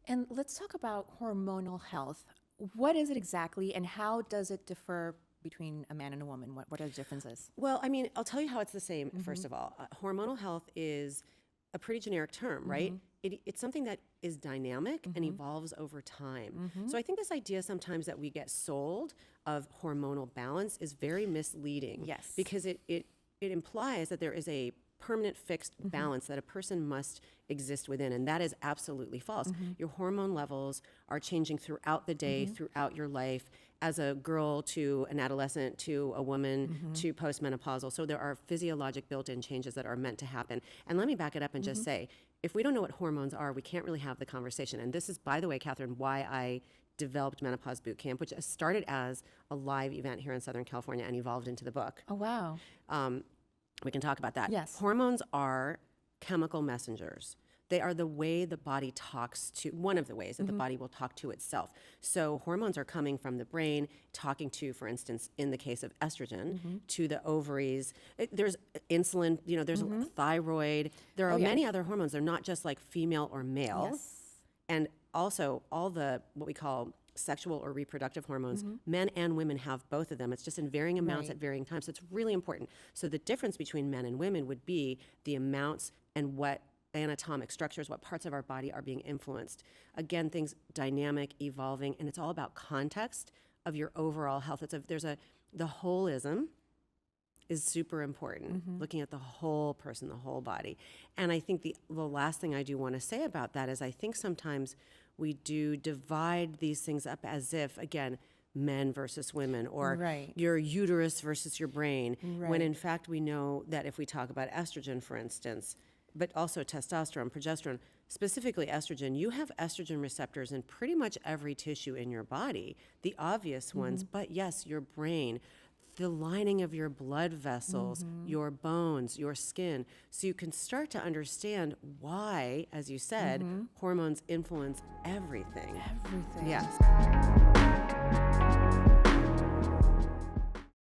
And let's talk about hormonal health. What is it exactly, and how does it differ between a man and a woman? What are the differences? Well, I mean, I'll tell you how it's the same, first of all. Hormonal health is a pretty generic term, right? It's something that is dynamic and evolves over time. So I think this idea sometimes that we get sold of hormonal balance is very misleading. Yes. Because it implies that there is a permanent fixed balance that a person must exist within, and that is absolutely false. Your hormone levels are changing throughout the day, throughout your life, as a girl to an adolescent to a woman to postmenopausal. So there are physiologic built-in changes that are meant to happen. And let me back it up and just say, if we don't know what hormones are, we can't really have the conversation. And this is, by the way, Catherine, why I developed Menopause Boot Camp, which started as a live event here in Southern California and evolved into the book. Oh, wow. We can talk about that. Yes. Hormones are chemical messengers. They are the way the body talks to, one of the ways that the body will talk to itself. So hormones are coming from the brain, talking to, for instance, in the case of estrogen, to the ovaries. There's insulin, there's thyroid. There are many other hormones. They're not just like female or male. Yes. And also all the, what we call sexual or reproductive hormones, men and women have both of them. It's just in varying amounts at varying times. So it's really important. So the difference between men and women would be the amounts and what anatomic structures, what parts of our body are being influenced. Again, things dynamic, evolving, and it's all about context of your overall health. The holism is super important, looking at the whole person, the whole body. And I think the last thing I do want to say about that is I think sometimes we do divide these things up as if, again, men versus women, or your uterus versus your brain, when in fact we know that if we talk about estrogen, for instance, but also testosterone, progesterone, specifically estrogen, you have estrogen receptors in pretty much every tissue in your body, the obvious ones, but yes, your brain, the lining of your blood vessels, your bones, your skin. So you can start to understand why, as you said, hormones influence everything. Everything. Yes.